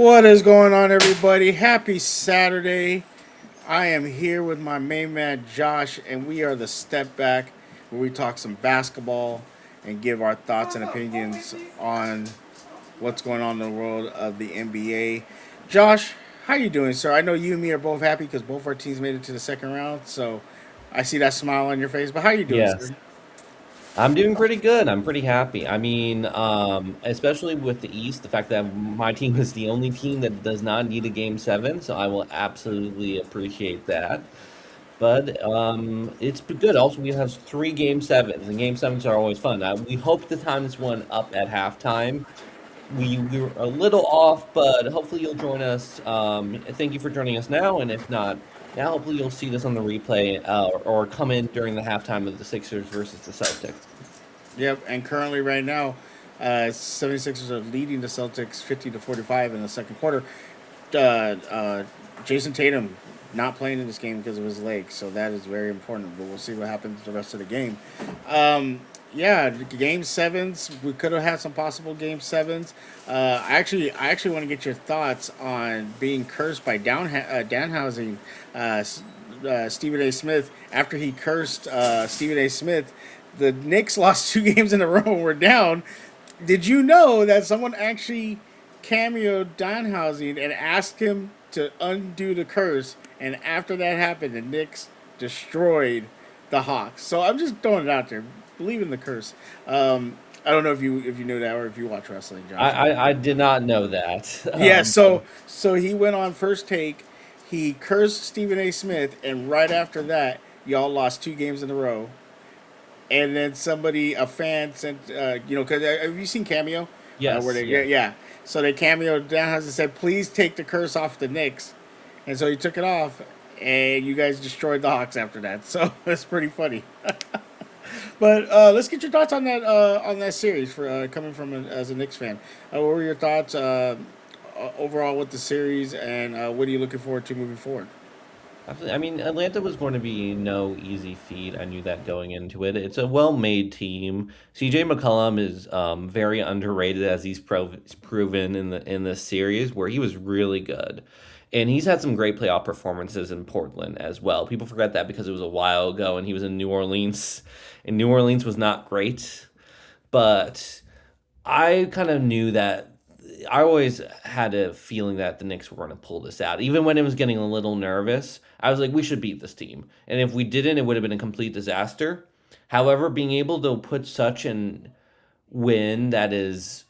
What is going on, everybody? Happy Saturday. I am here with my main man, Josh, and we are the Stepback, where we talk some basketball and give our thoughts and opinions on what's going on in the world of the NBA. Josh, how you doing, sir? I know you and me are both happy because both our teams made it to the second round, so I see that smile on your face. But how you doing, Yes, sir? I'm doing pretty good. I'm pretty happy. Especially with the East, the fact that my team is the only team that does not need a game seven, so I will absolutely appreciate that. But it's good. Also, we have three game sevens, and game sevens are always fun. We hope to time this one up at halftime. We were a little off, but hopefully you'll join us. Thank you for joining us now, and if not, now hopefully you'll see this on the replay or come in during the halftime of the Sixers versus the Celtics. Yep, and currently right now, 76ers are leading the Celtics 50 to 45 in the second quarter. uh, uh, Jason Tatum not playing in this game because of his leg, so that is very important. But we'll see what happens the rest of the game. Yeah, game sevens. We could have had some possible game sevens. I actually want to get your thoughts on being cursed by Danhausen, Stephen A. Smith. After he cursed Stephen A. Smith, the Knicks lost two games in a row and were down. Did you know that someone actually cameoed Danhausen and asked him to undo the curse? And after that happened, the Knicks destroyed the Hawks. So I'm just throwing it out there. Believe in the curse. I don't know if you know that or if you watch wrestling, I, Josh. I, I did not know that. Yeah. So he went on First Take. He cursed Stephen A. Smith, and right after that, y'all lost two games in a row. And then a fan sent, because have you seen Cameo? Where Yes, they, yeah, yes. yeah. So they cameoed down and said, please take the curse off the Knicks. And so he took it off, and you guys destroyed the Hawks after that. So that's pretty funny. But let's get your thoughts on that series for coming from as a Knicks fan. What were your thoughts overall with the series, and what are you looking forward to moving forward? Absolutely. I mean, Atlanta was going to be no easy feat. I knew that going into it. It's a well-made team. CJ McCollum is very underrated as proven in this series where he was really good. And he's had some great playoff performances in Portland as well. People forget that because it was a while ago and he was in New Orleans. And New Orleans was not great. But I kind of knew that I always had a feeling that the Knicks were going to pull this out. Even when it was getting a little nervous, I was like, we should beat this team. And if we didn't, it would have been a complete disaster. However, being able to put such an win that was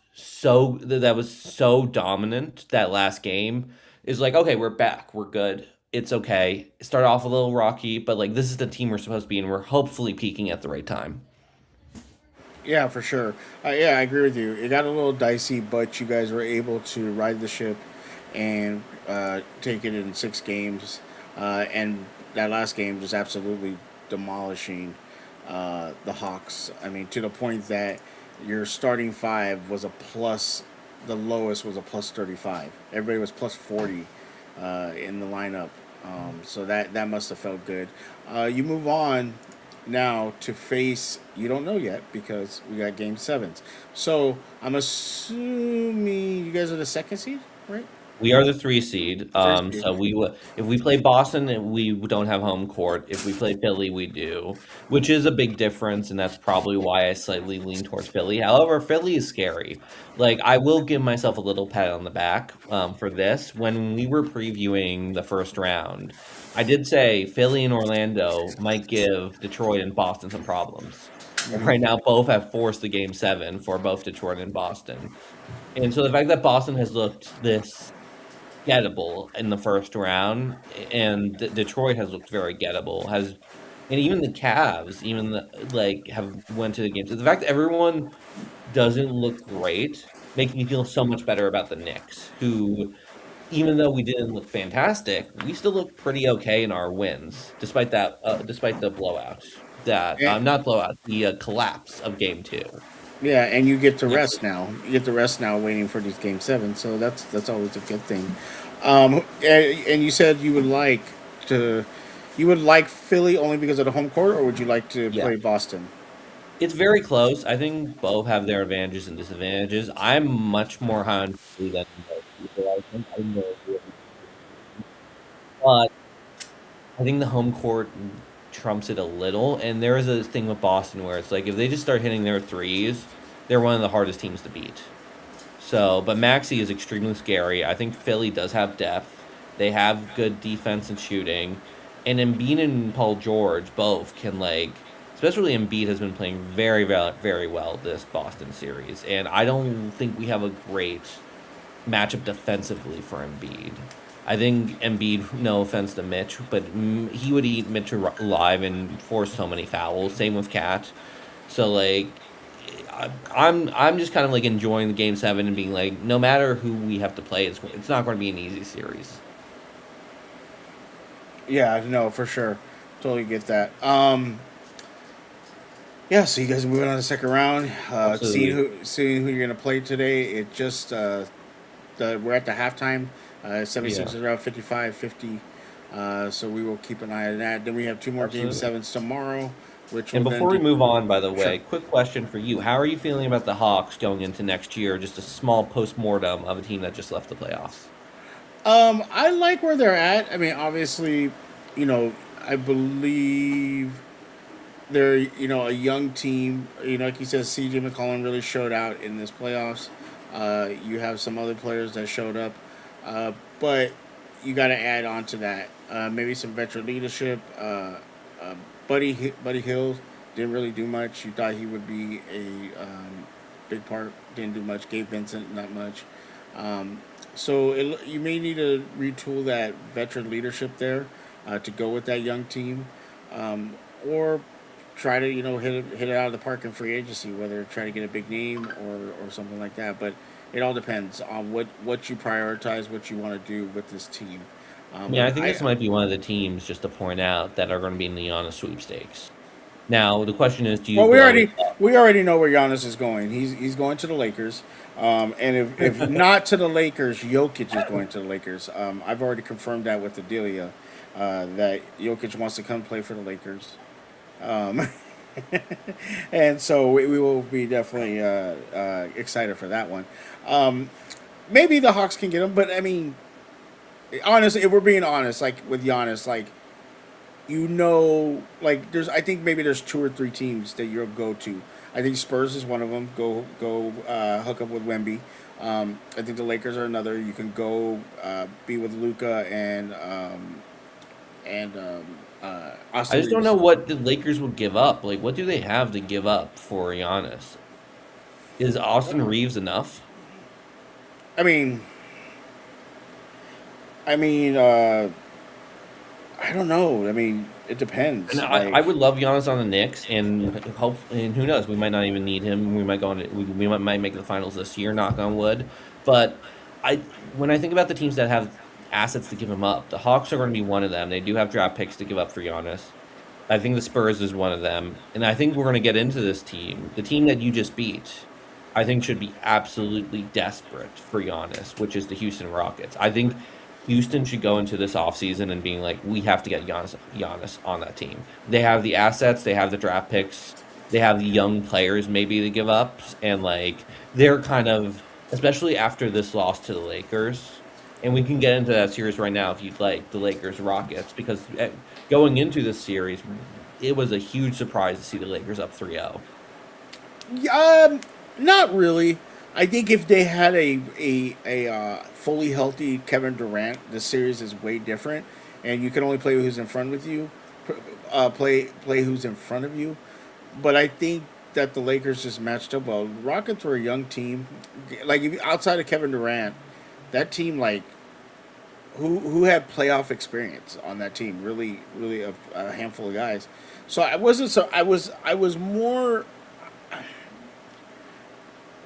so dominant that last game is like, okay, we're back. We're good. It's okay. Start off a little rocky, but like this is the team we're supposed to be and we're hopefully peaking at the right time. Yeah, for sure. Yeah, I agree with you. It got a little dicey, but you guys were able to ride the ship and take it in 6 games. And that last game was absolutely demolishing the Hawks. I mean, to the point that your starting five was a plus, the lowest was a plus 35. Everybody was plus 40 in the lineup. So that must have felt good. You move on now to face, you don't know yet because we got game sevens. So I'm assuming you guys are the second seed, right? We are the three seed. First seed. If we play Boston, we don't have home court. If we play Philly, we do, which is a big difference, and that's probably why I slightly lean towards Philly. However, Philly is scary. Like I will give myself a little pat on the back for this. When we were previewing the first round, I did say Philly and Orlando might give Detroit and Boston some problems. And right now, both have forced the game seven for both Detroit and Boston. And so the fact that Boston has looked this gettable in the first round, and Detroit has looked very gettable. And even the Cavs, like have went to the game. So the fact that everyone doesn't look great makes me feel so much better about the Knicks, who even though we didn't look fantastic, we still look pretty okay in our wins, despite the blowout that And, not blowout, the collapse of game two. yeah, and you get to rest now. You get to rest now, waiting for these game sevens. So that's always a good thing. And you said to, you would like Philly only because of the home court, or would you like to Yeah. play Boston? It's very close. I think both have their advantages and disadvantages. I'm much more high on Philly than most people, I I have no idea. But I think the home court trumps it a little. And there is a thing with Boston where it's like if they just start hitting their threes, they're one of the hardest teams to beat. So, but Maxey is extremely scary. I think Philly does have depth. They have good defense and shooting. And Embiid and Paul George both can especially Embiid has been playing very well this Boston series. And I don't think we have a great matchup defensively for Embiid. I think Embiid, no offense to Mitch, but he would eat Mitch alive and force so many fouls. Same with Cat. So I'm just kind of enjoying the game 7 and being like, no matter who we have to play, it's not going to be an easy series. Yeah, no, for sure. Totally get that. Yeah, so you guys are moving on to the second round. Absolutely. Seeing who you're gonna play today. It just we're at the halftime. 76 Yeah, is around 55-50. So we will keep an eye on that. Then we have two more game absolutely. sevens tomorrow, which And will then before we move on, by the sure. way, quick question for you: how are you feeling about the Hawks going into next year? Just a small post-mortem of a team that just left the playoffs. I like where they're at. I mean, obviously, you know, I believe they're a young team. Like you said, CJ McCollum really showed out in this playoffs. You have some other players that showed up, but you got to add on to that maybe some veteran leadership. Buddy Hill didn't really do much. You thought he would be a big part. Didn't do much. Gabe Vincent not much. Um, you may need to retool that veteran leadership there to go with that young team, or try to hit it out of the park in free agency, whether try to get a big name or something like that. But it all depends on what you prioritize, what you want to do with this team. Yeah, I think this might be one of the teams just to point out that are going to be in the Giannis sweepstakes. Now, the question is, do you Well, blow it we already know where Giannis is going. He's going to the Lakers, and if not to the Lakers, Jokic is going to the Lakers. I've already confirmed that with Adelia, that Jokic wants to come play for the Lakers. Um, and so we will be definitely excited for that one. Um, Maybe the Hawks can get him, but I mean, honestly, if we're being honest, like with Giannis, there's I think maybe there's two or three teams that you'll go to. I think Spurs is one of them. Go hook up with Wemby. I think the Lakers are another. You can go be with Luca and I Austin just don't know Reeves. what the Lakers would give up. What do they have to give up for Giannis? Is Austin Reeves enough? I mean, I mean, I don't know. I mean, it And depends. I would love Giannis on the Knicks, and hope, and who knows, we might not even need him. We might go on. We might make the finals this year. Knock on wood. But I, when I think about the teams that have assets to give him up, the Hawks are going to be one of them. They do have draft picks to give up for Giannis. I think the Spurs is one of them, and I think we're going to get into this team. The team that you just beat, I think, should be absolutely desperate for Giannis, which is the Houston Rockets. I think Houston should go into this offseason and being like, we have to get Giannis on that team. They have the assets, they have the draft picks, they have the young players maybe to give up, and they're kind of, especially after this loss to the Lakers. And we can get into that series right now if you'd like, the Lakers Rockets, because going into this series, it was a huge surprise to see the Lakers up 3-0. Not really. I think if they had a fully healthy Kevin Durant, the series is way different, and you can only play who's in front with you, play who's in front of you. But I think that the Lakers just matched up well. Rockets were a young team, like if, outside of Kevin Durant, that team who had playoff experience on that team, really a handful of guys. So I wasn't so I was more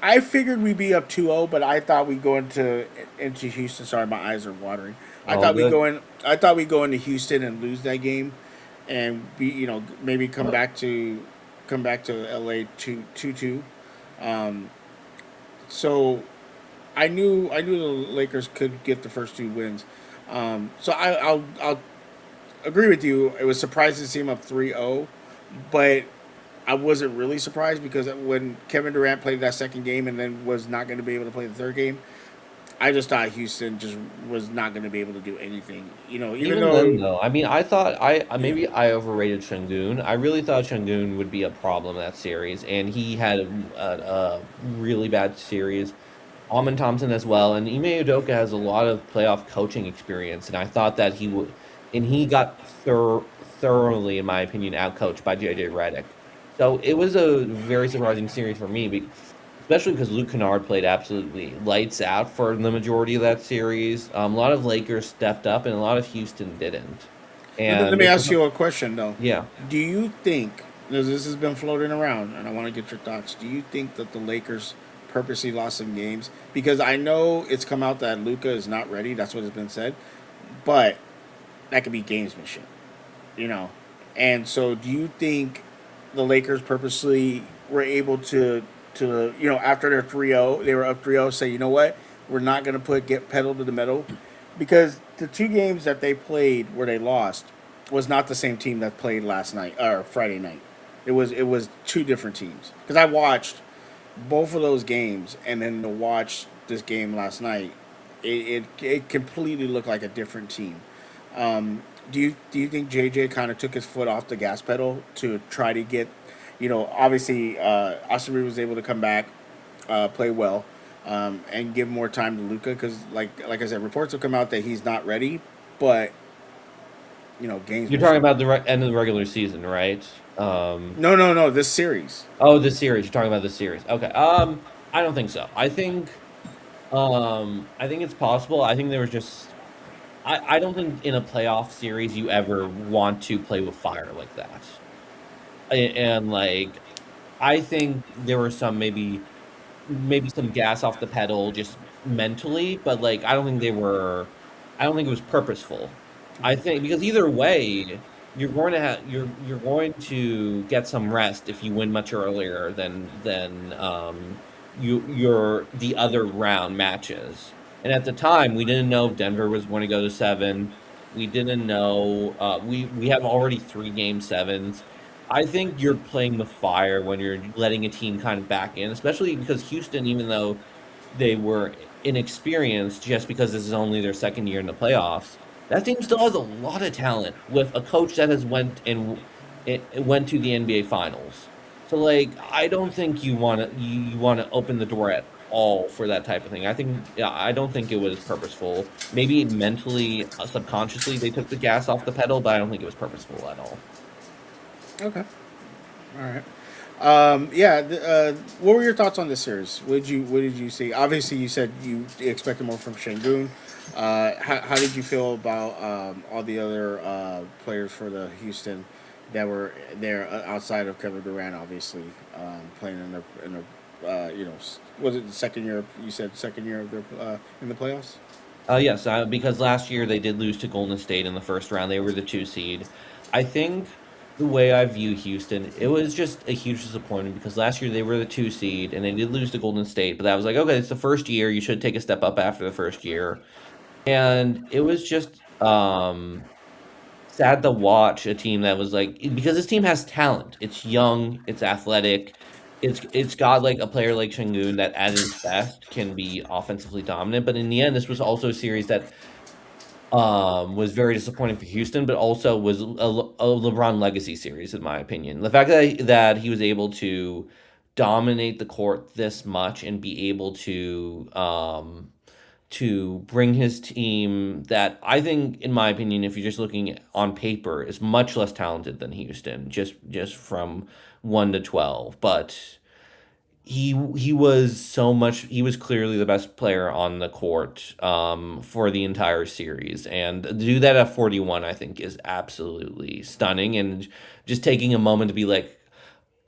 I figured we'd be up 2-0, but I thought we'd go into Houston. Sorry, my eyes are watering. All good. I thought we'd go into Houston and lose that game, and be maybe come back to LA 2-2. Um, so I knew the Lakers could get the first two wins. So I'll agree with you. It was surprising to see him up 3-0, but I wasn't really surprised because when Kevin Durant played that second game and then was not going to be able to play the third game, I just thought Houston just was not going to be able to do anything. Even Even then, though, though, I mean, I thought yeah, maybe I overrated Şengün. I really thought Şengün would be a problem in that series, and he had a really bad series. Almond Thompson as well, and Ime Udoka has a lot of playoff coaching experience, and I thought that he would, and he got thoroughly, in my opinion, outcoached by JJ Redick. So it was a very surprising series for me, especially because Luke Kennard played absolutely lights out for the majority of that series. A lot of Lakers stepped up, and a lot of Houston didn't. let And me it's ask you a question though. yeah, Do you think, because this has been floating around, and I want to get your thoughts, do you think that the Lakers purposely lost some games? Because I know it's come out that Luka is not ready. That's what has been said. But that could be gamesmanship, you know? And so do you think the Lakers purposely were able to after their 3-0, they were up 3-0, say, you know what? We're not going to get pedal to the metal, because the two games that they played where they lost was not the same team that played last night or Friday night. It was two different teams. Because I watched both of those games, and then to watch this game last night, it completely looked like a different team. Do you think JJ kind of took his foot off the gas pedal to try to get, obviously Austin Reed was able to come back, play well, and give more time to Luca, because like I said, reports have come out that he's not ready, but games. you're talking about the end of the regular season, right? No, no, no. This series. Oh, the series. You're talking about the series. Okay. I don't think so. I think it's possible. I think there was just I don't think in a playoff series you ever want to play with fire like that. And like I think there were some maybe some gas off the pedal just mentally, but like I don't think it was purposeful. I think because either way, you're going to get some rest if you win much earlier than your the other round matches. And at the time, we didn't know if Denver was going to go to 7. We didn't know we have already 3 game 7s. I think you're playing with fire when you're letting a team kind of back in, especially because Houston, even though they were inexperienced just because this is only their second year in the playoffs, that team still has a lot of talent with a coach that has it went to the NBA finals. So like I don't think you want to open the door at all for that type of thing. I think yeah, I don't think it was purposeful. Maybe mentally, subconsciously they took the gas off the pedal, but I don't think it was purposeful at all. Okay. All right. Yeah. What were your thoughts on this series? What did you see? Obviously, you said you expected more from Şengün. How did you feel about all the other players for the Houston that were there outside of Kevin Durant? Obviously, playing in the was it the second year? You said second year of their in the playoffs. Yes, because last year they did lose to Golden State in the first round. They were the 2 seed. I think the way I view Houston, it was just a huge disappointment because last year they were the 2 seed and they did lose to Golden State. But that was like, okay, it's the first year. You should take a step up after the first year. And it was just sad to watch a team that was like because this team has talent. It's young, it's athletic, it's got like a player like Şengün that at his best can be offensively dominant. But in the end, this was also a series that was very disappointing for Houston, but also was a LeBron legacy series in my opinion. The fact that he was able to dominate the court this much and be able to bring his team that I think, in my opinion, if you're just looking on paper, is much less talented than Houston, just from 1 to 12. But he was so much. He was clearly the best player on the court for the entire series, and to do that at 41, I think, is absolutely stunning. And just taking a moment to be like,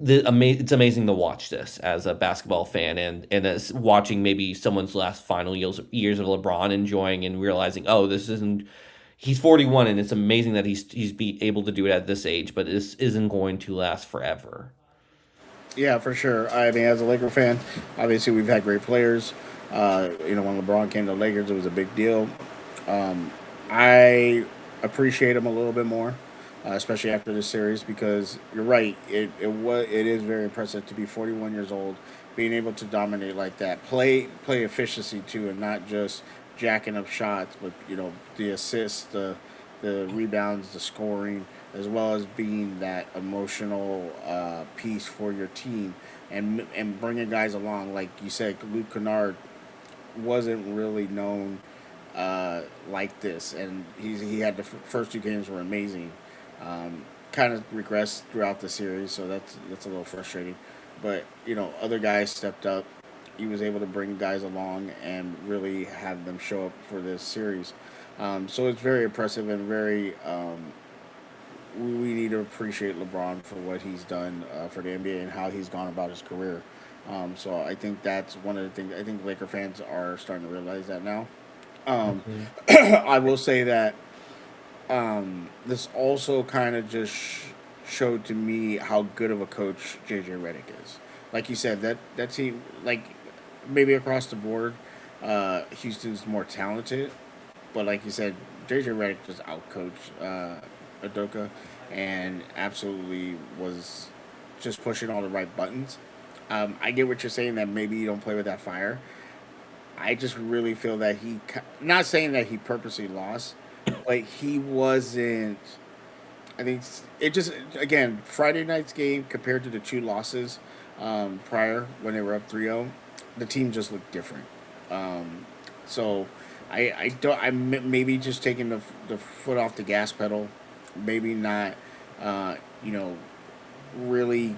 it's amazing to watch this as a basketball fan and as watching maybe someone's last final years of LeBron enjoying and realizing, oh, this isn't. He's 41 and it's amazing that he's be able to do it at this age, but this isn't going to last forever. Yeah, for sure. I mean, as a Laker fan, obviously we've had great players. When LeBron came to the Lakers, it was a big deal. I appreciate him a little bit more especially after this series, because you're right. It is very impressive to be 41 years old, being able to dominate like that, play efficiency too, and not just jacking up shots, but the assists, the rebounds, the scoring, as well as being that emotional piece for your team, and bringing guys along. Like you said, Luke Kennard wasn't really known like this, and he had first two games were amazing. Kind of regressed throughout the series, so that's a little frustrating. But other guys stepped up. He was able to bring guys along and really have them show up for this series. So it's very impressive and very. We need to appreciate LeBron for what he's done for the NBA and how he's gone about his career. So I think that's one of the things. I think Laker fans are starting to realize that now. Um, Mhm. I will say that this also kind of just showed to me how good of a coach JJ Redick is. Like you said, that team, like maybe across the board, Houston's more talented, but like you said, JJ Redick just outcoached Adoka, and absolutely was just pushing all the right buttons. I get what you're saying that maybe you don't play with that fire. I just really feel that not saying that he purposely lost, but he wasn't. I think it just again Friday night's game compared to the two losses prior when they were up 3-0, the team just looked different. Um, so I don't maybe just taking the foot off the gas pedal, maybe not uh, you know really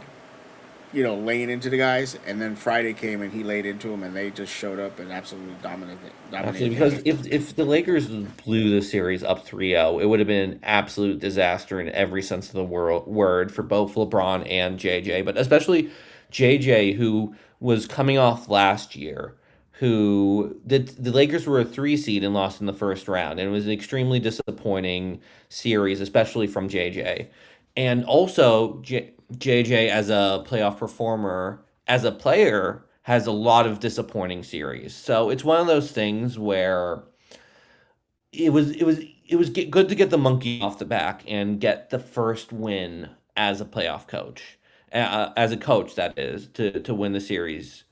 laying into the guys, and then Friday came and he laid into them, and they just showed up and absolutely dominated Absolutely, the because game. if the Lakers blew the series up 3-0, it would have been an absolute disaster in every sense of the word for both LeBron and JJ, but especially JJ, who was coming off last year, who the Lakers were a 3 seed and lost in the first round, and it was an extremely disappointing series, especially from JJ. And also JJ as a playoff performer, as a player, has a lot of disappointing series. So it's one of those things where good to get the monkey off the back and get the first win as a playoff coach, as a coach that is to win the series.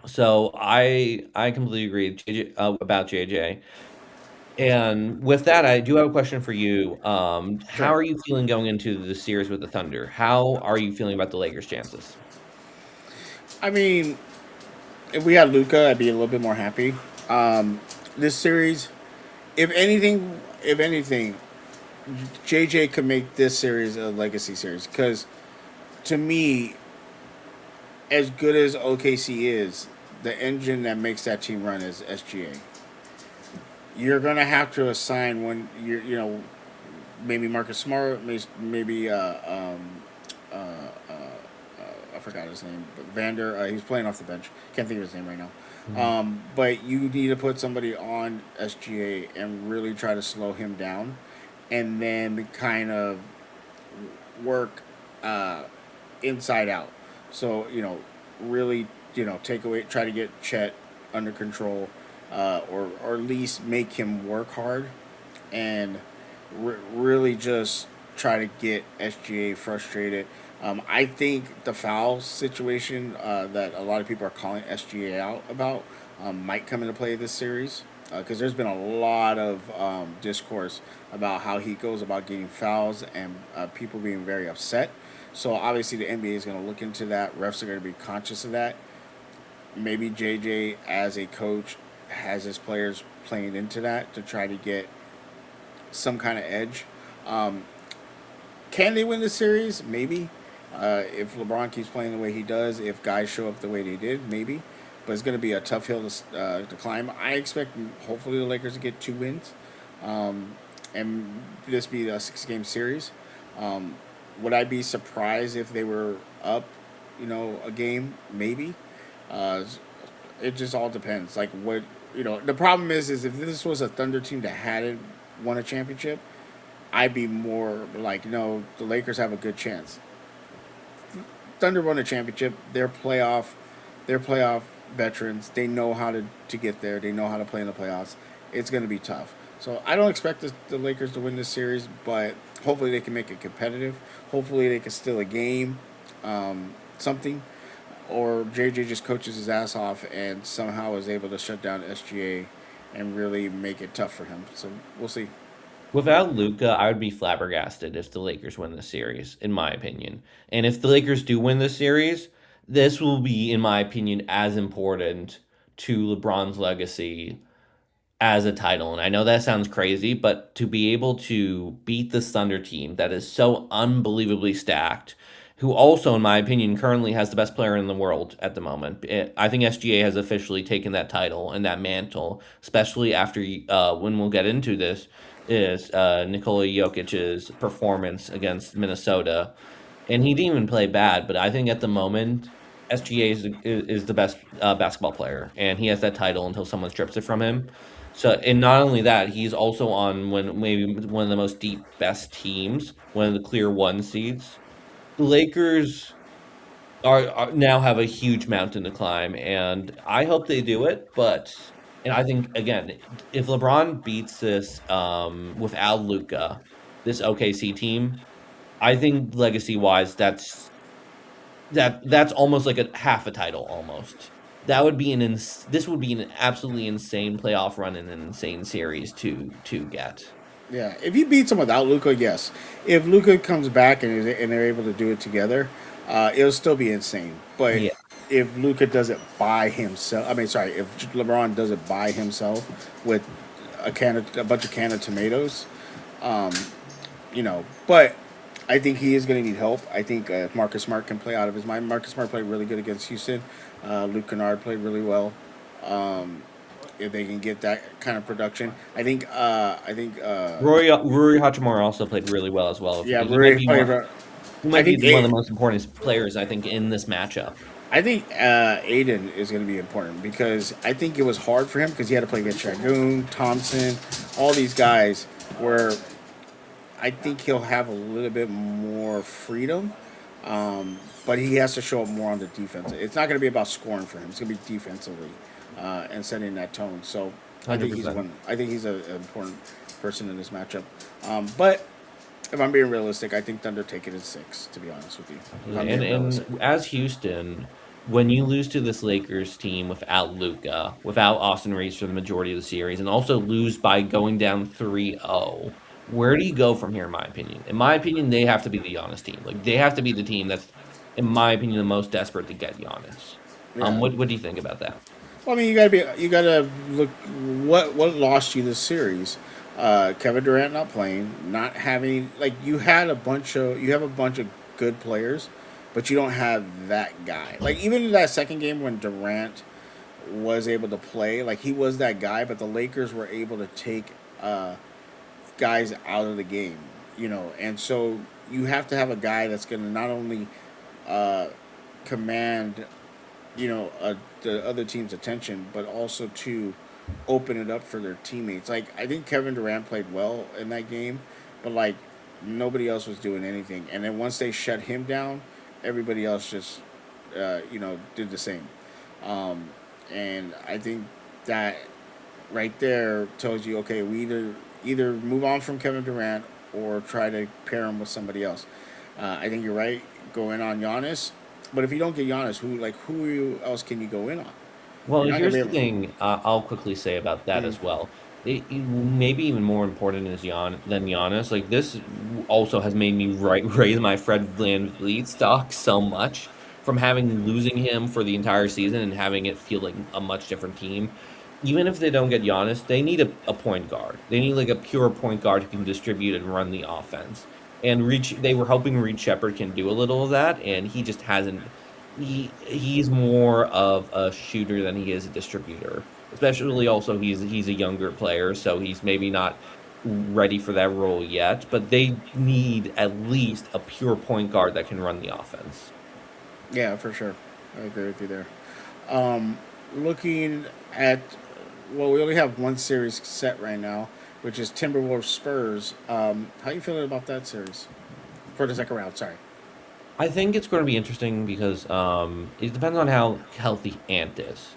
So I completely agree about JJ. And with that, I do have a question for you. How Sure. are you feeling going into the series with the Thunder? How are you feeling about the Lakers' chances? I mean, if we had Luca, I'd be a little bit more happy. This series, if anything, JJ could make this series a legacy series because to me, as good as OKC is, the engine that makes that team run is SGA. You're gonna have to assign one. Maybe Marcus Smart, maybe I forgot his name, but Vander. He's playing off the bench. Can't think of his name right now. Mhm. But you need to put somebody on SGA and really try to slow him down, and then kind of work uh, inside out. So really, take away, try to get Chet under control, or at least make him work hard, and really just try to get SGA frustrated. I think the foul situation that a lot of people are calling SGA out about might come into play this series because there's been a lot of discourse about how he goes about getting fouls and people being very upset. So obviously the NBA is going to look into that. Refs are going to be conscious of that. Maybe JJ as a coach has his players playing into that to try to get some kind of edge. Um, can they win the series? Maybe. If LeBron keeps playing the way he does, if guys show up the way they did, maybe. But it's going to be a tough hill to climb. I expect, hopefully, the Lakers to get 2 wins, um, and this be a 6 game series. Um, would I be surprised if they were up, a game? Maybe. Uh, it just all depends. Like what the problem is if this was a Thunder team that hadn't won a championship, I'd be more like, no, the Lakers have a good chance. Thunder won a championship. They're playoff veterans. They know how to get there. They know how to play in the playoffs. It's going to be tough. So I don't expect the Lakers to win this series, but Hopefully they can make it competitive. Hopefully they can steal a game, something, or JJ just coaches his ass off and somehow is able to shut down SGA and really make it tough for him. So we'll see. Without Luca, I would be flabbergasted if the Lakers win the series, in my opinion. And if the Lakers do win the series, this will be, in my opinion, as important to LeBron's legacy as a title. And I know that sounds crazy, but to be able to beat the Thunder team that is so unbelievably stacked, who also, in my opinion, currently has the best player in the world at the moment. I think SGA has officially taken that title and that mantle, especially after when we'll get into this, is Nikola Jokic's performance against Minnesota. And he didn't even play bad, but I think at the moment, SGA is the best basketball player, and he has that title until someone strips it from him. So, and not only that, he's also on maybe one of the most deep best teams, one of the clear one seeds. The Lakers are now have a huge mountain to climb, and I hope they do it. But and I think again, if LeBron beats this without Luca, this OKC team, I think legacy wise, that's almost like a half a title almost. That would be this would be an absolutely insane playoff run and an insane series to get. Yeah, if he beats him without Luca, yes. If Luca comes back and they're able to do it together, it'll still be insane. But Yeah. if Luca does it by himself, I mean, sorry, if LeBron does it by himself with a bunch of can of tomatoes, um, but I think he is going to need help. I think if Marcus Smart can play out of his mind. Marcus Smart played really good against Houston. Luke Kennard played really well. Um, if they can get that kind of production, I think. Rory Hachimura also played really well as well. Yeah, He might Rory be played. one. He I might be think one of A- the most important players I think in this matchup. I think Aiden is going to be important because I think it was hard for him because he had to play against Shagun, Thompson, all these guys. Where I think he'll have a little bit more freedom, but he has to show up more on the defense. It's not going to be about scoring for him. It's going to be defensively and setting that tone. So I think he's 100%. one. I think he's an important person in this matchup. But if I'm being realistic, I think Thunder take it in 6. To be honest with you, if I'm And being realistic. as Houston, when you lose to this Lakers team without Luca, without Austin Reeves for the majority of the series, and also lose by going down 3-0, where do you go from here, in my opinion? In my opinion, they have to be the Giannis team. Like, they have to be the team that's, in my opinion, the most desperate to get Giannis. Yeah. What do you think about that? Well, I mean, you gotta look what lost you this series. Kevin Durant not playing, not having like you have a bunch of good players, but you don't have that guy. Like even in that second game when Durant was able to play, like he was that guy, but the Lakers were able to take guys out of the game, and so you have to have a guy that's going to not only uh, command the other team's attention, but also to open it up for their teammates. Like I think Kevin Durant played well in that game, but like nobody else was doing anything. And then once they shut him down, everybody else just did the same. Um, and I think that right there tells you, okay, we either move on from Kevin Durant or try to pair him with somebody else. I think you're right. Go in on Giannis, but if you don't get Giannis, else can you go in on? Well, You're not gonna here's be the able. thing I'll quickly say about that Mm, as well. Maybe even more important is than Giannis. Like this also has made me raise my Fred VanVleet stock so much from having losing him for the entire season and having it feel like a much different team. Even if they don't get Giannis, they need a point guard. They need like a pure point guard who can distribute and run the offense. And Reed, they were hoping Reed Shepard can do a little of that, and he just hasn't. He's more of a shooter than he is a distributor. Especially also he's a younger player, so he's maybe not ready for that role yet. But they need at least a pure point guard that can run the offense. yeah, for sure. I agree with you there. Um, Looking at, well, we only have one series set right now, which is Timberwolves Spurs. How you feeling about that series for the second round? Sorry. I think it's going to be interesting because it depends on how healthy Ant is.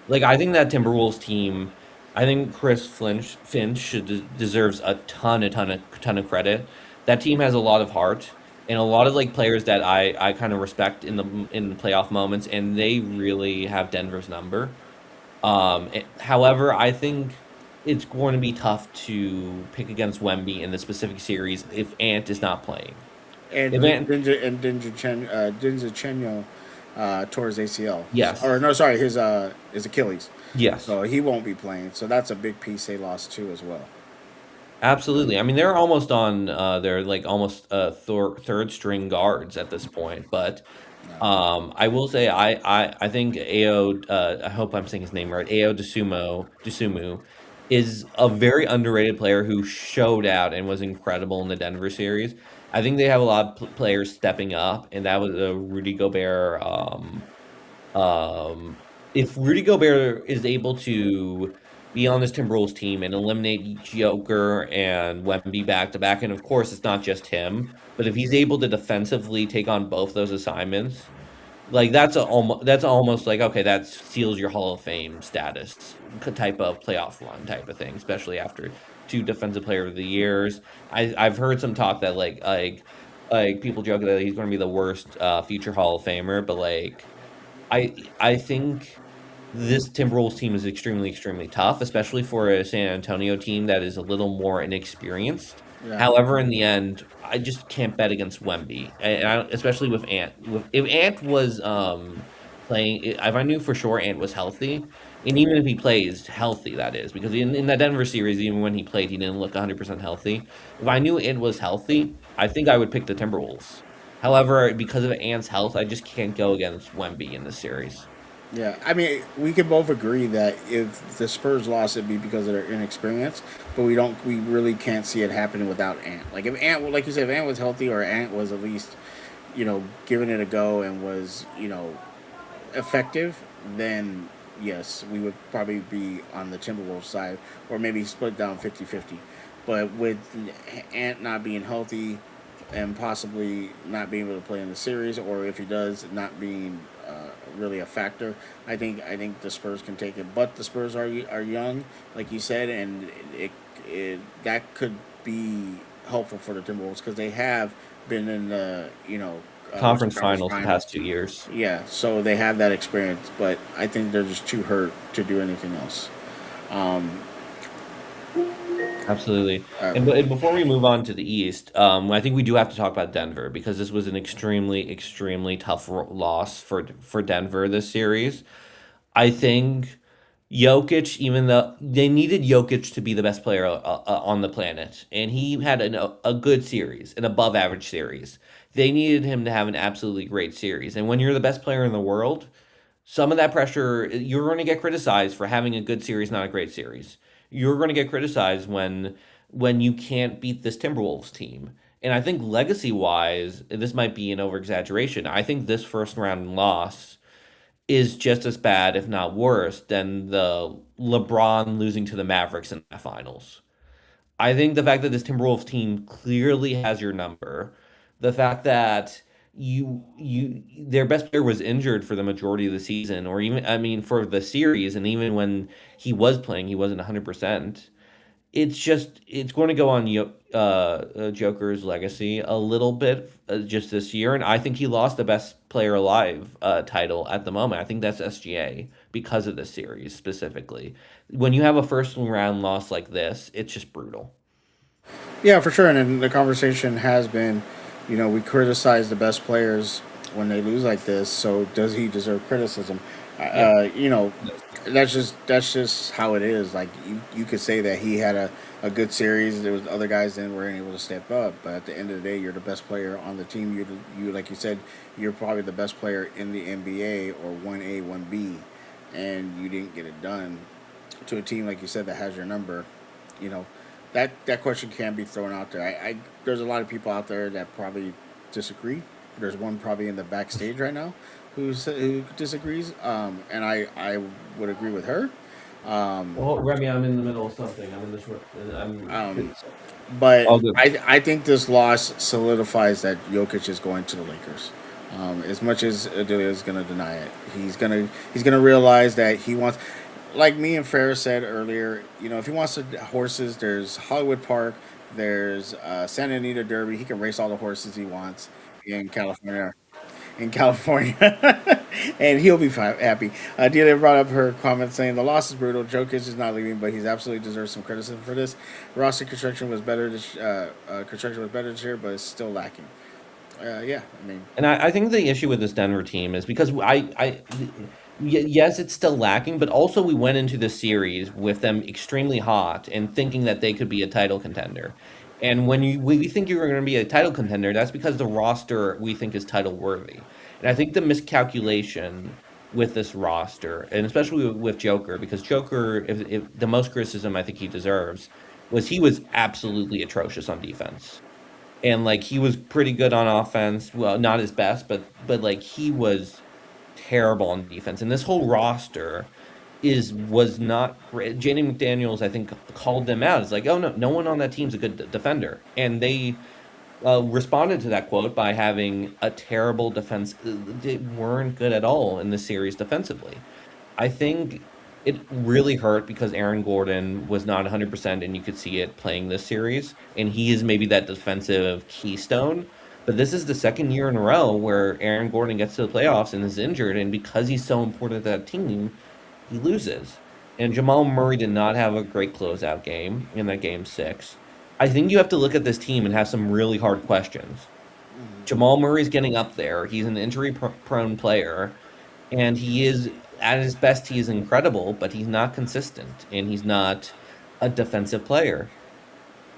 Like I think that Timberwolves team, I think Finch deserves a ton of credit That team has a lot of heart and a lot of like players that I kind of respect in the playoff moments, and they really have Denver's number. However, I think it's going to be tough to pick against Wemby in the specific series if Ant is not playing. And If Ant, Dinja Chenyo tore his ACL, or yes, no, sorry, his Achilles. yes. So he won't be playing. So that's a big piece they lost too as well. Absolutely. I mean, they're almost on. They're like almost third string guards at this point. But I will say, I think Ao. I hope I'm saying his name right. Ao Dosumu is a very underrated player who showed out and was incredible in the Denver series. I think they have a lot of players stepping up, and that was a Rudy Gobert. Um, if Rudy Gobert is able to be on this Timberwolves team and eliminate Joker and Wemby back to back, and of course it's not just him, but if he's able to defensively take on both those assignments, like that's almost like okay, that seals your Hall of Fame status type of playoff run type of thing, especially after two Defensive Player of the Years. I've heard some talk that like people joke that he's going to be the worst future Hall of Famer, but like. I think this Timberwolves team is extremely, extremely tough, especially for a San Antonio team that is a little more inexperienced. Yeah. However, in the end, I just can't bet against Wemby, especially with Ant. If Ant was playing, if I knew for sure Ant was healthy, and even if he plays healthy, that is, because in that Denver series, even when he played, he didn't look 100% healthy. If I knew Ant was healthy, I think I would pick the Timberwolves. However, because of Ant's health, I just can't go against Wemby in this series. Yeah, I mean, we can both agree that if the Spurs lost, it'd be because of their inexperience. But we really can't see it happening without Ant. Like if Ant, like you said, if Ant was healthy or Ant was at least, giving it a go and was, effective, then yes, we would probably be on the Timberwolves side or maybe split down 50-50. But with Ant not being healthy and possibly not being able to play in the series, or if he does, not being really a factor, I think the Spurs can take it. But the Spurs are young, like you said, and that could be helpful for the Timberwolves because they have been in the Western Conference Conference finals the Finals. past 2 years. Yeah, so they have that experience, but I think they're just too hurt to do anything else. Um, Absolutely. uh, And before we move on to the East, I think we do have to talk about Denver because this was an extremely, extremely tough loss for Denver this series. I think Jokic, even though they needed Jokic to be the best player on the planet, and he had a good series, an above average series. They needed him to have an absolutely great series. And when you're the best player in the world, some of that pressure, you're going to get criticized for having a good series, not a great series. You're going to get criticized when you can't beat this Timberwolves team. And I think legacy wise, this might be an over exaggeration. I think this first round loss is just as bad, if not worse, than the LeBron losing to the Mavericks in the finals. I think the fact that this Timberwolves team clearly has your number, the fact that you their best player was injured for the majority of the season, or even I mean for the series, and even when he was playing, he wasn't 100%. It's going to go on Joker's legacy a little bit just this year, and I think he lost the best player alive title at the moment. I think that's SGA because of this series specifically. When you have a first round loss like this, it's just brutal. yeah, for sure. And then the conversation has been, we criticize the best players when they lose like this. So does he deserve criticism? Yeah. Uh, you know, that's just how it is. Like you could say that he had a good series. There was other guys that weren't able to step up, but at the end of the day, you're the best player on the team. You like you said, you're probably the best player in the NBA or 1A 1B, and you didn't get it done to a team like you said that has your number. You know, that question can be thrown out there. I there's a lot of people out there that probably disagree. There's one probably in the backstage right now who disagrees, and I would agree with her. Um, Well, Remy, I'm in the middle of something. I'm in the short. um, but All good. I think this loss solidifies that Jokic is going to the Lakers. As much as Adelia is going to deny it, he's gonna realize that he wants, like me and Farrah said earlier. If he wants horses, there's Hollywood Park, There's Santa Anita Derby. He can race all the horses he wants in California. In California, and he'll be happy. Delia brought up her comment saying the loss is brutal. Jokic is not leaving, but he's absolutely deserves some criticism for this. Roster construction was better this year, but it's still lacking. Yeah, I mean, And I think the issue with this Denver team is because yes, it's still lacking, but also we went into the series with them extremely hot and thinking that they could be a title contender. And when we think you're going to be a title contender, that's because the roster we think is title worthy. And I think the miscalculation with this roster, and especially with Joker, because Joker, if the most criticism I think he deserves, was he was absolutely atrocious on defense, and like he was pretty good on offense. Well, not his best, but like he was terrible on defense. And this whole roster was not great. Jaden McDaniels, I think, called them out. It's like, oh no, no one on that team's a good defender, and they responded to that quote by having a terrible defense. They weren't good at all in the series defensively. I think it really hurt because Aaron Gordon was not 100%, and you could see it playing this series. And he is maybe that defensive keystone. But this is the second year in a row where Aaron Gordon gets to the playoffs and is injured. And because he's so important to that team, he loses. And Jamal Murray did not have a great closeout game in that game six. I think you have to look at this team and have some really hard questions. Jamal Murray's getting up there. He's an injury prone player, and he is at his best. He is incredible, but he's not consistent, and he's not a defensive player.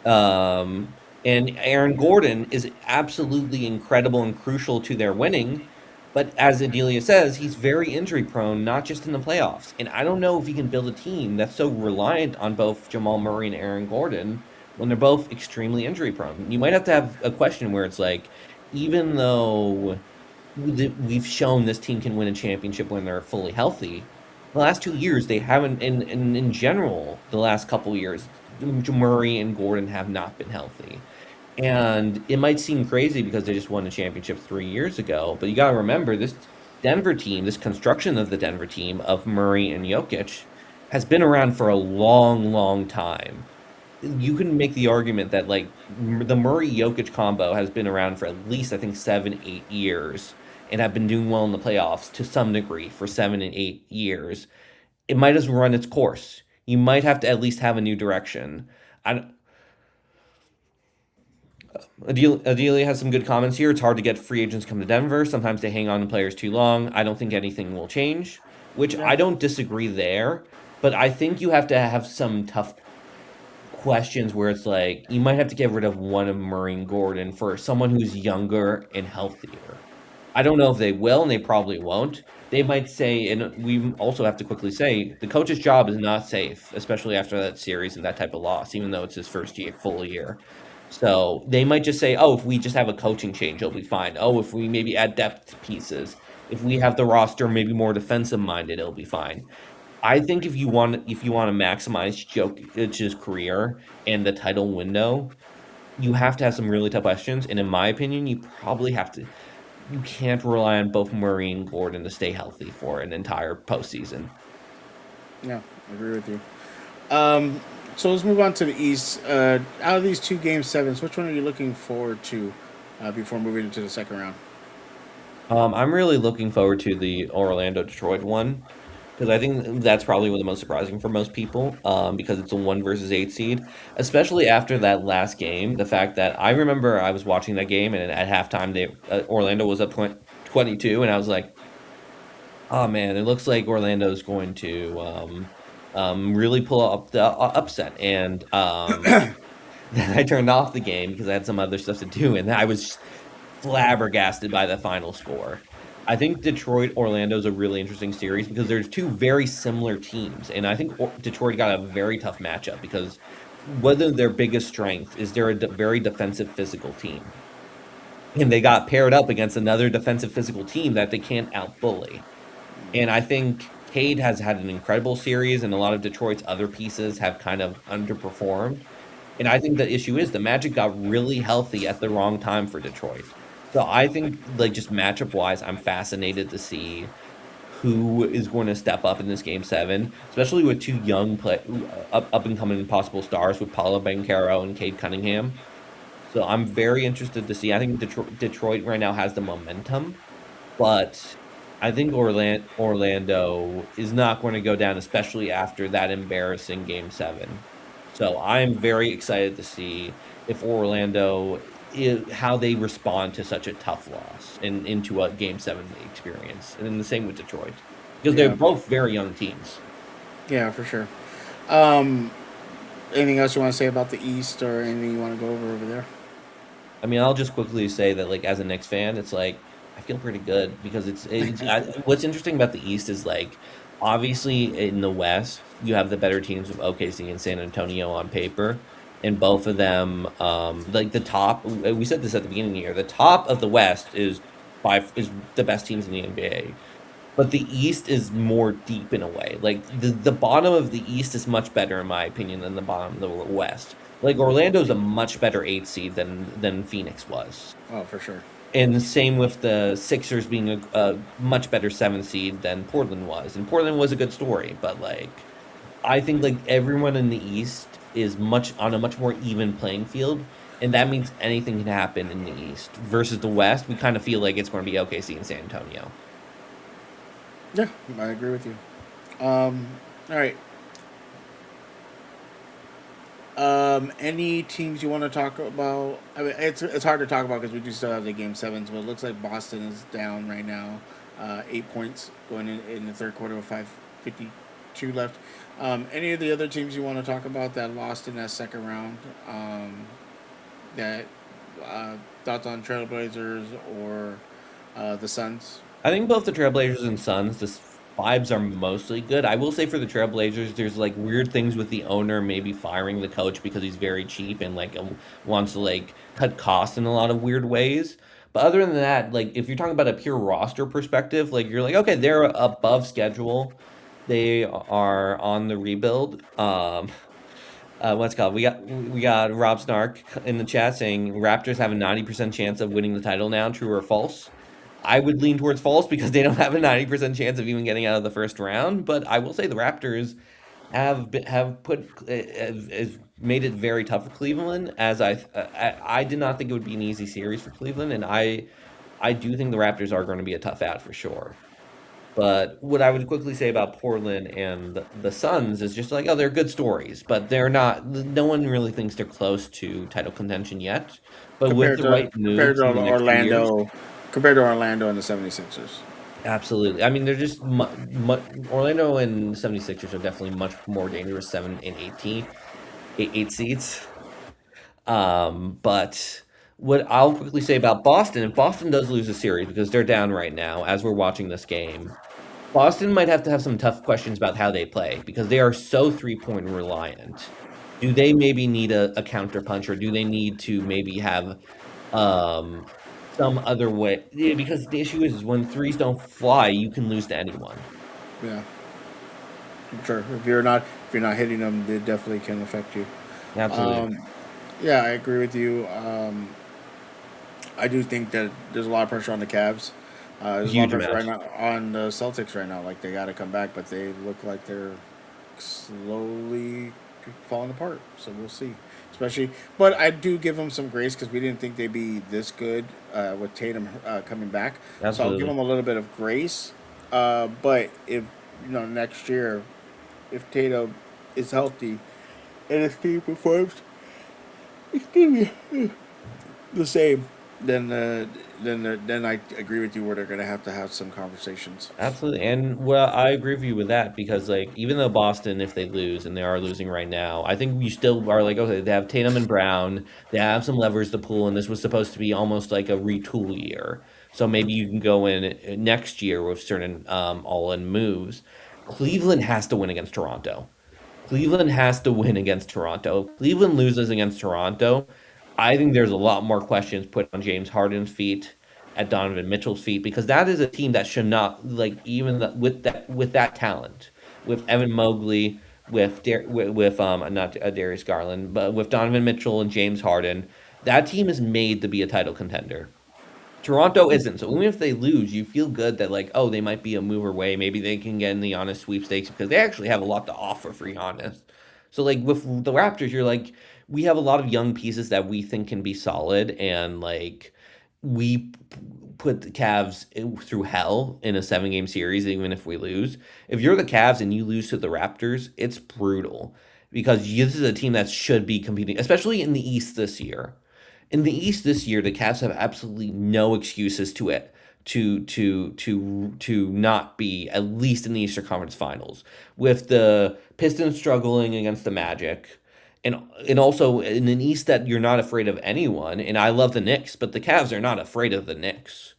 And Aaron Gordon is absolutely incredible and crucial to their winning. But as Adelia says, he's very injury prone, not just in the playoffs. And I don't know if you can build a team that's so reliant on both Jamal Murray and Aaron Gordon when they're both extremely injury prone. You might have to have a question where it's like, even though we've shown this team can win a championship when they're fully healthy, the last 2 years they haven't. In general, the last couple of years, Murray and Gordon have not been healthy. And it might seem crazy because they just won the championship 3 years ago, but you got to remember this Denver team, this construction of the Denver team of Murray and Jokic has been around for a long, long time. You can make the argument that like the Murray Jokic combo has been around for at least I think 7, 8 years and have been doing well in the playoffs to some degree for 7 and 8 years. It might as well run its course. You might have to at least have a new direction. I, Adelia has some good comments here. It's hard to get free agents come to Denver. Sometimes they hang on to players too long. I don't think anything will change, which I don't disagree there. But I think you have to have some tough questions where it's like you might have to get rid of one of Murray and Gordon for someone who's younger and healthier. I don't know if they will, and they probably won't. They might say, and we also have to quickly say, the coach's job is not safe, especially after that series and that type of loss, even though it's his first year, full year. So they might just say, oh, if we just have a coaching change, it'll be fine. Oh, if we maybe add depth pieces, if we have the roster maybe more defensive minded, it'll be fine. I think if you want to maximize Jokic's career and the title window, you have to have some really tough questions. And in my opinion, you probably have to. You can't rely on both Murray and Gordon to stay healthy for an entire postseason. Yeah, I agree with you. So let's move on to the East. Out of these two game sevens, which one are you looking forward to before moving into the second round? I'm really looking forward to the Orlando Detroit one because I think that's probably the most surprising for most people because it's a 1 versus 8 seed, especially after that last game. The fact that I remember I was watching that game and at halftime Orlando was up 22, and I was like, oh man, it looks like Orlando's going to really pull up the upset. And then I turned off the game because I had some other stuff to do, and I was flabbergasted by the final score. I think Detroit Orlando is a really interesting series because there's two very similar teams, and I think Detroit got a very tough matchup because whether their biggest strength is they're a very defensive physical team, and they got paired up against another defensive physical team that they can't outbully. And I think Cade has had an incredible series, and a lot of Detroit's other pieces have kind of underperformed. And I think the issue is the Magic got really healthy at the wrong time for Detroit. So I think, like, just matchup wise, I'm fascinated to see who is going to step up in this game seven, especially with two young up and coming possible stars with Paolo Banchero and Cade Cunningham. So I'm very interested to see. I think Detroit right now has the momentum, but I think Orlando is not going to go down, especially after that embarrassing game seven. So I'm very excited to see if how they respond to such a tough loss and into a game seven experience. And then the same with Detroit, because they're Yeah, both very young teams. yeah, for sure. Um, Anything else you want to say about the East, or anything you want to go over there? I mean, I'll just quickly say that, like, as a Knicks fan, it's like I feel pretty good because what's interesting about the East is like obviously in the West you have the better teams of OKC and San Antonio on paper, and both of them, like the top. We said this at the beginning of the year. The top of the West is the best teams in the NBA. But the East is more deep in a way. Like the bottom of the East is much better in my opinion than the bottom of the West. Like Orlando's a much better eight seed than Phoenix was. Oh, for sure. And the same with the Sixers being a much better seventh seed than Portland was. And Portland was a good story, but like I think like everyone in the East is much on a much more even playing field. And that means anything can happen in the East versus the West. We kind of feel like it's going to be OKC and San Antonio. Yeah, I agree with you. All right. Any teams you want to talk about? I mean, it's hard to talk about because we do still have the game sevens, but it looks like Boston is down right now, 8 points going in the third quarter with 5:52 left. Any of the other teams you want to talk about that lost in that second round? That thoughts on Trailblazers or the Suns? I think both the Trailblazers and Suns, the vibes are mostly good. I will say for the Trailblazers, there's like weird things with the owner maybe firing the coach because he's very cheap and like wants to like cut costs in a lot of weird ways. But other than that, like if you're talking about a pure roster perspective, like you're like, okay, they're above schedule. They are on the rebuild. What's it called? We got Rob Snark in the chat saying Raptors have a 90% chance of winning the title now. True or false? I would lean towards false because they don't have a 90% chance of even getting out of the first round. But I will say the Raptors have put has made it very tough for Cleveland. As I did not think it would be an easy series for Cleveland, and I do think the Raptors are going to be a tough out for sure. But what I would quickly say about Portland and the Suns is just like, oh, they're good stories, but they're not. No one really thinks they're close to title contention yet. But with the right Compared moves to in the next few years, Orlando and the 76ers. absolutely. I mean, they're just Orlando and 76ers are definitely much more dangerous 7 and 18, 8 seeds. But what I'll quickly say about Boston, if Boston does lose a series because they're down right now as we're watching this game, Boston might have to have some tough questions about how they play because they are so three-point reliant. Do they maybe need a counter punch, or do they need to maybe have um, some other way? Yeah, because the issue is when threes don't fly, you can lose to anyone. Yeah, sure. If you're not hitting them, they definitely can affect you. Absolutely. Um, yeah, I agree with you. I do think that there's a lot of pressure on the Cavs. There's a lot of Huge pressure right amount. now on the Celtics right now. Like they got to come back, but they look like they're slowly falling apart. So we'll see. Especially, but I do give them some grace because we didn't think they'd be this good with Tatum coming back. So I'll give them Absolutely. a little bit of grace. But if next year, if Tatum is healthy and his team performs, excuse me, the same, then then I agree with you where they're gonna have to have some conversations. Absolutely. And well, I agree with you with that because like even though Boston, if they lose and they are losing right now, I think we still are like, okay, they have Tatum and Brown, they have some levers to pull, and this was supposed to be almost like a retool year. So maybe you can go in next year with certain all-in moves. Cleveland has to win against Toronto. Cleveland has to win against Toronto. Cleveland loses against Toronto. I think there's a lot more questions put on James Harden's feet, at Donovan Mitchell's feet, because that is a team that should not like even with that talent, with Evan Mobley, with not Darius Garland, but with Donovan Mitchell and James Harden, that team is made to be a title contender. Toronto isn't. So even if they lose, you feel good that like, oh, they might be a move away. Maybe they can get in the Giannis sweepstakes because they actually have a lot to offer for Giannis. So like with the Raptors, you're like, we have a lot of young pieces that we think can be solid, and like put the Cavs through hell in a 7 game series, even if we lose. If you're the Cavs and you lose to the Raptors, it's brutal because this is a team that should be competing, especially in the East this year. In the East this year, the Cavs have absolutely no excuses to it to not be at least in the Eastern Conference Finals. With the Pistons struggling against the Magic, and also in an East that you're not afraid of anyone. And I love the Knicks, but the Cavs are not afraid of the Knicks.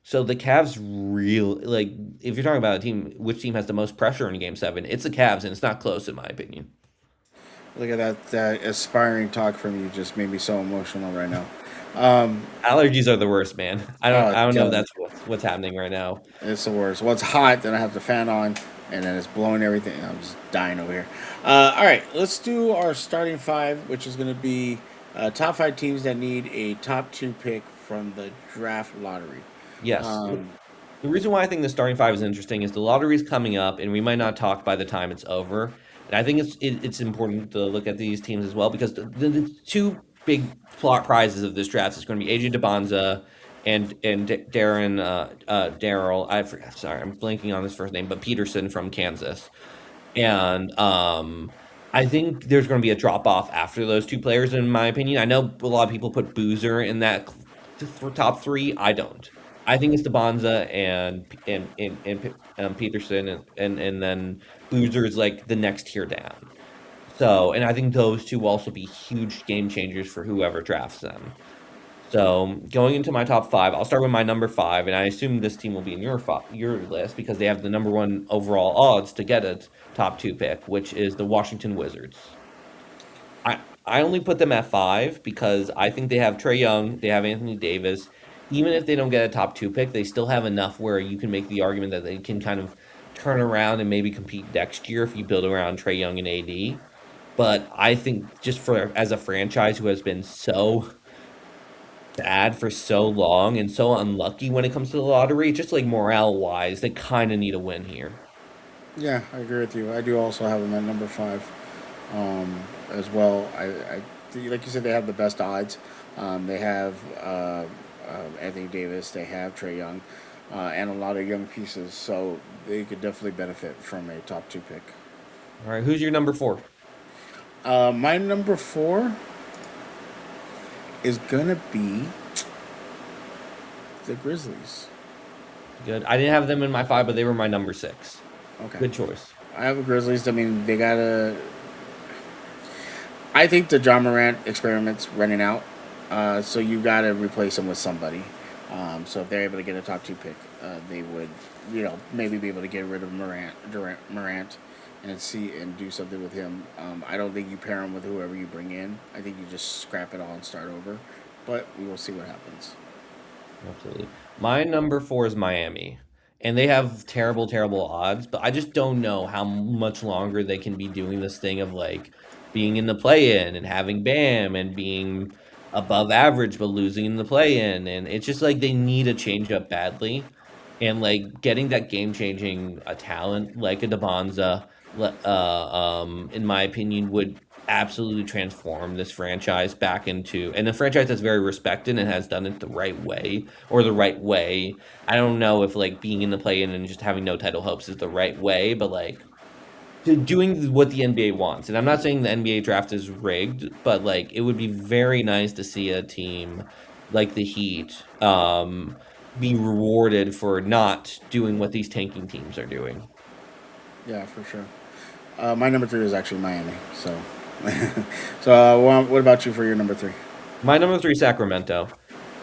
So the Cavs real like if you're talking about a team, which team has the most pressure in Game 7, it's the Cavs, and it's not close in my opinion. Look at that aspiring talk from you. Just made me so emotional right now. Um, Allergies are the worst, man. oh, I don't know if God, that's what's happening right now. it's the worst. Well, it's hot, then I have the fan on, and then it's blowing everything. I'm just dying over here. All right, let's do our starting five, which is going to be top five teams that need a top two pick from the draft lottery. Yes. Um, The reason why I think the starting five is interesting is the lottery's coming up, and we might not talk by the time it's over. And I think it's important to look at these teams as well because the two big plot prizes of this draft is going to be AJ DeBonza and Darren Daryl. I forgot. Sorry, I'm blanking on his first name, but Peterson from Kansas. And I think there's going to be a drop off after those two players, in my opinion. I know a lot of people put Boozer in that top three. I don't. I think it's DeBonza and Peterson and then Boozer is like the next tier down. So, and I think those two will also be huge game changers for whoever drafts them. So, going into my top five, I'll start with my number five, and I assume this team will be in your list because they have the number one overall odds to get a top two pick, which is the Washington Wizards. I only put them at five because I think they have Trey Young, they have Anthony Davis. Even if they don't get a top two pick, they still have enough where you can make the argument that they can kind of turn around and maybe compete next year if you build around Trey Young and AD. But I think just for as a franchise who has been so bad for so long and so unlucky when it comes to the lottery, just like morale wise, they kind of need a win here. yeah, I agree with you. I do also have them at number five as well. Like you said, they have the best odds. They have Anthony Davis, they have Trey Young, and a lot of young pieces, so they could definitely benefit from a top two pick. All right, who's your number four? My number four is gonna be the Grizzlies. Good. I didn't have them in my five, but they were my number six. Okay, Good choice. I have the Grizzlies. I mean, they gotta. I think the John Morant experiment's running out, so you gotta replace him with somebody. So if they're able to get a top two pick, they would, maybe be able to get rid of Morant, and see and do something with him. I don't think you pair him with whoever you bring in. I think you just scrap it all and start over. But we will see what happens. Absolutely. My number four is Miami. And they have terrible, terrible odds, but I just don't know how much longer they can be doing this thing of like being in the play in and having Bam and being above average but losing in the play in. And it's just like they need a change up badly. And like getting that game changing talent like a Debanza, in my opinion, would absolutely transform this franchise back into and a franchise that's very respected and has done it the right way or the right way. I don't know if like being in the play-in and just having no title hopes is the right way, but like doing what the NBA wants. And I'm not saying the NBA draft is rigged, but like it would be very nice to see a team like the Heat be rewarded for not doing what these tanking teams are doing. Yeah, for sure. My number three is actually Miami. So, so what about you for your number three? My number three, Sacramento.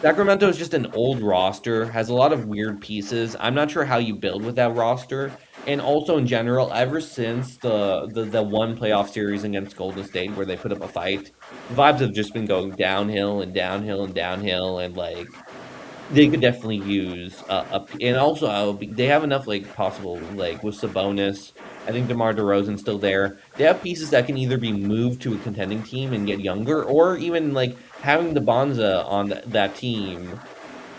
Sacramento is just an old roster, has a lot of weird pieces. I'm not sure how you build with that roster. And also in general, ever since the one playoff series against Golden State where they put up a fight, the vibes have just been going downhill and downhill and downhill, and like they could definitely use and also they have enough like possible like with Sabonis. I think DeMar DeRozan's still there. They have pieces that can either be moved to a contending team and get younger, or even like having the Bonza on that team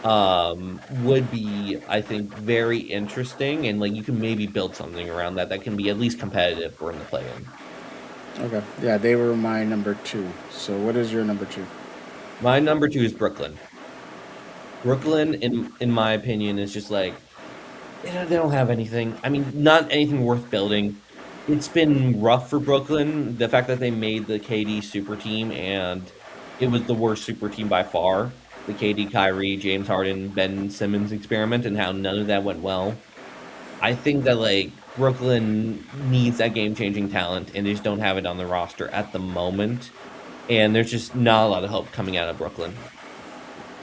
would be, I think, very interesting, and like you can maybe build something around that that can be at least competitive for in the play-in. Okay. Yeah, they were my number two. So what is your number two? My number two is Brooklyn. Brooklyn, in my opinion, is just like they don't have anything. I mean, not anything worth building. It's been rough for Brooklyn. The fact that they made the KD super team and it was the worst super team by far. The KD, Kyrie, James Harden, Ben Simmons experiment, and how none of that went well. I think that like Brooklyn needs that game changing talent, and they just don't have it on the roster at the moment. And there's just not a lot of hope coming out of Brooklyn.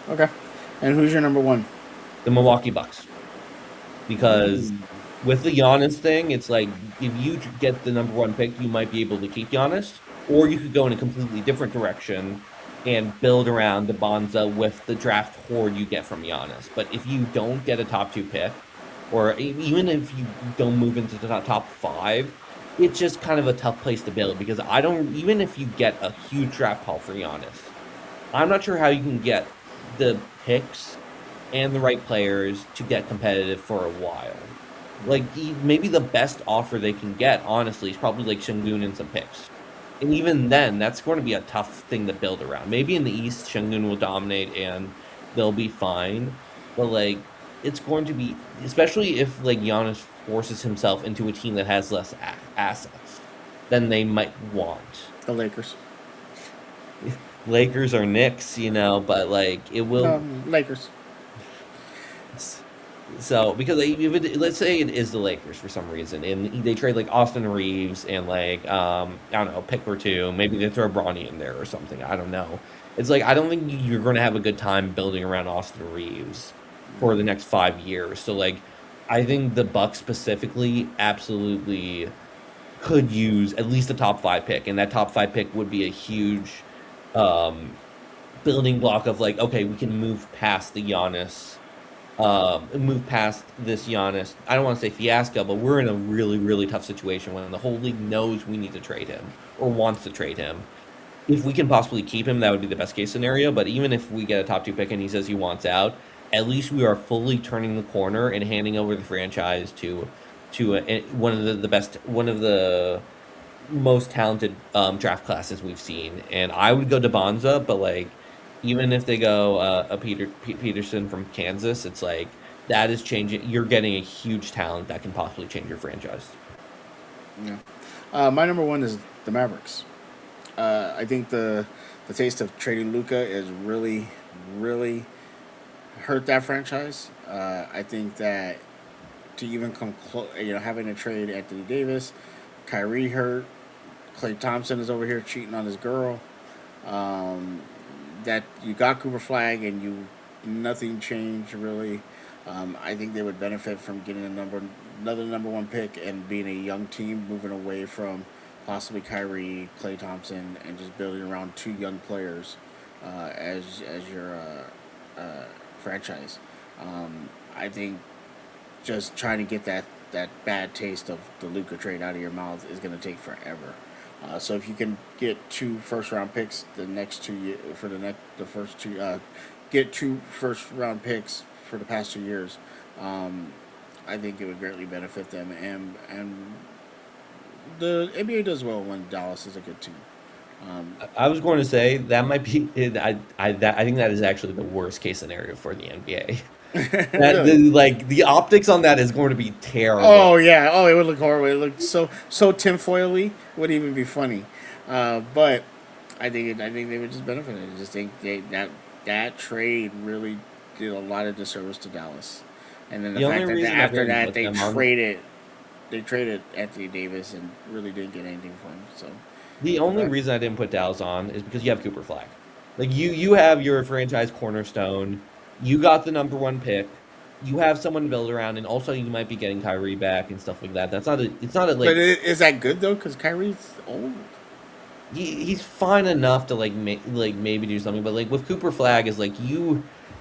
Okay. And who's your number one? The Milwaukee Bucks, because Ooh. with the Giannis thing, it's like if you get the number one pick, you might be able to keep Giannis, or you could go in a completely different direction and build around the Bonza with the draft hoard you get from Giannis. But if you don't get a top two pick, or even if you don't move into the top five, it's just kind of a tough place to build because I don't, even if you get a huge draft haul for Giannis, I'm not sure how you can get the picks and the right players to get competitive for a while. Like maybe the best offer they can get, honestly, is probably like Şengün and some picks. And even then, that's going to be a tough thing to build around. Maybe in the East, Şengün will dominate and they'll be fine. But like it's going to be, especially if like Giannis forces himself into a team that has less assets than they might want. The Lakers. Lakers or Knicks, but like it will. Lakers. So, because like, let's say it is the Lakers for some reason, and they trade like Austin Reeves and like I don't know, a pick or two, maybe they throw Bronny in there or something. I don't know. It's like I don't think you're going to have a good time building around Austin Reeves for the next 5 years. So like, I think the Bucks specifically absolutely could use at least a top five pick, and that top five pick would be a huge um, building block of like, okay, we can move past the Giannis move past this Giannis. I don't want to say fiasco, but we're in a really, really tough situation when the whole league knows we need to trade him or wants to trade him. If we can possibly keep him, that would be the best case scenario. But even if we get a top two pick and he says he wants out, at least we are fully turning the corner and handing over the franchise to one of the best, one of the most talented draft classes we've seen. And I would go to Bonza, but like even if they go Peterson from Kansas, it's like that is changing. You're getting a huge talent that can possibly change your franchise. Yeah. My number one is the Mavericks. I think the taste of trading Luca is really, really hurt that franchise. I think that to even come close, having to trade Anthony Davis, Kyrie hurt, Klay Thompson is over here cheating on his girl. Um, that you got Cooper Flag and nothing changed really. I think they would benefit from getting another number one pick and being a young team, moving away from possibly Kyrie, Klay Thompson, and just building around two young players as your franchise. I think just trying to get that bad taste of the Luka trade out of your mouth is going to take forever. So if you can get two first round picks the next 2 years for the first two, get two first round picks for the past 2 years, I think it would greatly benefit them. And the NBA does well when Dallas is a good team. Um, I was going to say that might be. I think that is actually the worst case scenario for the NBA. That really? the optics on that is going to be terrible. Oh yeah. Oh, it would look horrible. It looked so tinfoily. Wouldn't even be funny. But I think they would just benefit. I just think that trade really did a lot of disservice to Dallas. And then the The only fact that reason I after didn't that put them on they traded Anthony Davis and really didn't get anything for him. So the only okay. reason I didn't put Dallas on is because you have Cooper Flag. Like you have your franchise cornerstone. You got the number one pick. You have someone to build around, and also you might be getting Kyrie back and stuff like that. That's not a. It's not a But like is that good though? Because Kyrie's old. he's fine enough to like maybe do something, but like with Cooper Flag is like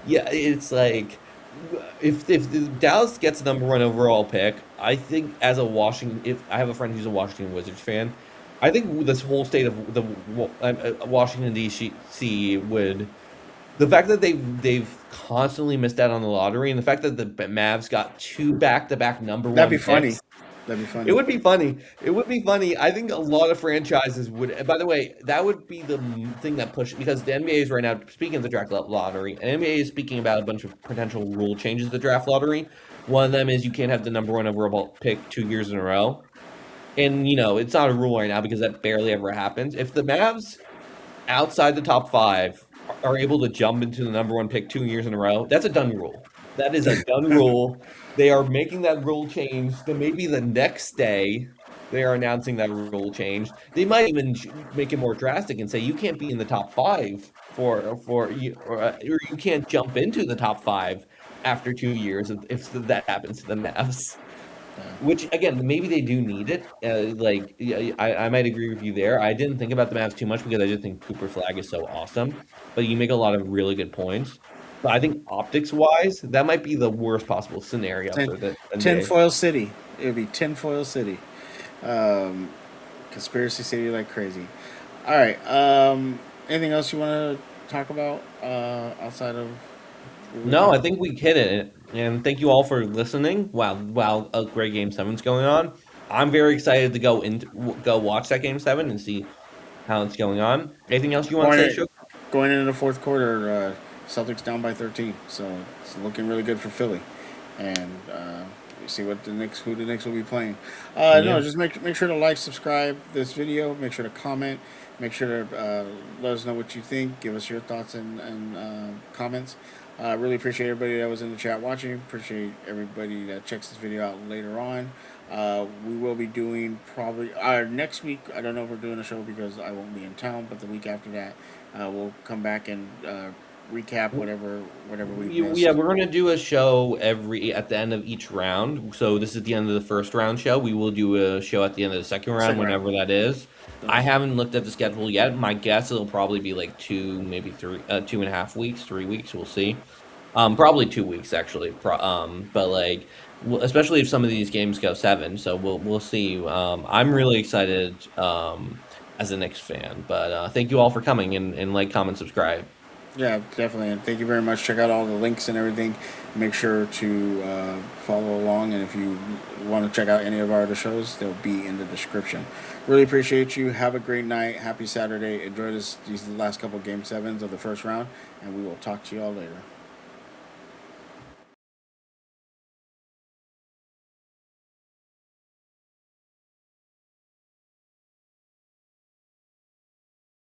yeah, it's like if Dallas gets the number one overall pick, I think as a Washington, if I have a friend who's a Washington Wizards fan, I think this whole state of the Washington D.C. would the fact that they've constantly missed out on the lottery, and the fact that the Mavs got 2 back-to-back number That'd be 1 funny. picks. That'd be It funny. would be funny. It would be funny. I think a lot of franchises would. And by the way, that would be the thing that pushed because the NBA is right now speaking of the draft lottery. And NBA is speaking about a bunch of potential rule changes to the draft lottery. One of them is you can't have the number 1 overall pick 2 years in a row. And it's not a rule right now because that barely ever happens. If the Mavs outside the top 5 are able to jump into the number 1 pick 2 years in a row, that's a done rule. That is a done rule. They are making that rule change. Then maybe the next day they are announcing that rule change. They might even make it more drastic and say you can't be in the top 5 for you, or you can't jump into the top 5 after 2 years if that happens to the Mavs. Which again, maybe they do need it. Yeah, I might agree with you there. I didn't think about the Mavs too much because I just think Cooper Flag is so awesome. But you make a lot of really good points. But I think optics wise, that might be the worst possible scenario Tin, for the NBA. Tinfoil City. It would be Tinfoil City. Um, Conspiracy City like crazy. All right. Anything else you want to talk about outside of what we No, talked I about? think we hit it. And thank you all for listening. While a great game seven's going on. I'm very excited to go watch that game seven and see how it's going on. Anything else you want to Going say, in, Shook? going into the fourth quarter, Celtics down by 13, so it's looking really good for Philly, and we see who the Knicks will be playing. No, Yeah. just make sure to like, subscribe this video. Make sure to comment. Make sure to let us know what you think. Give us your thoughts and comments. Really appreciate everybody that was in the chat watching. Appreciate everybody that checks this video out later on. We will be doing probably next week. I don't know if we're doing a show because I won't be in town, but the week after that, we'll come back and recap whatever we've Yeah, missed. we're gonna do a show at the end of each round. So this is the end of the first round show. We will do a show at the end of the second round, Second round. whenever that is. I So, haven't looked at the schedule yet. My guess it'll probably be like 2, maybe 3, 2.5 weeks, 3 weeks. We'll see. Probably 2 weeks actually. But like, especially if some of these games go seven, so we'll see. I'm really excited as a Knicks fan. But thank you all for coming and like, comment, subscribe. yeah, definitely. And thank you very much. Check out all the links and everything. Make sure to follow along. And if you want to check out any of our other shows, they'll be in the description. Really appreciate you. Have a great night. Happy Saturday. Enjoy these last couple game sevens of the first round. And we will talk to you all later.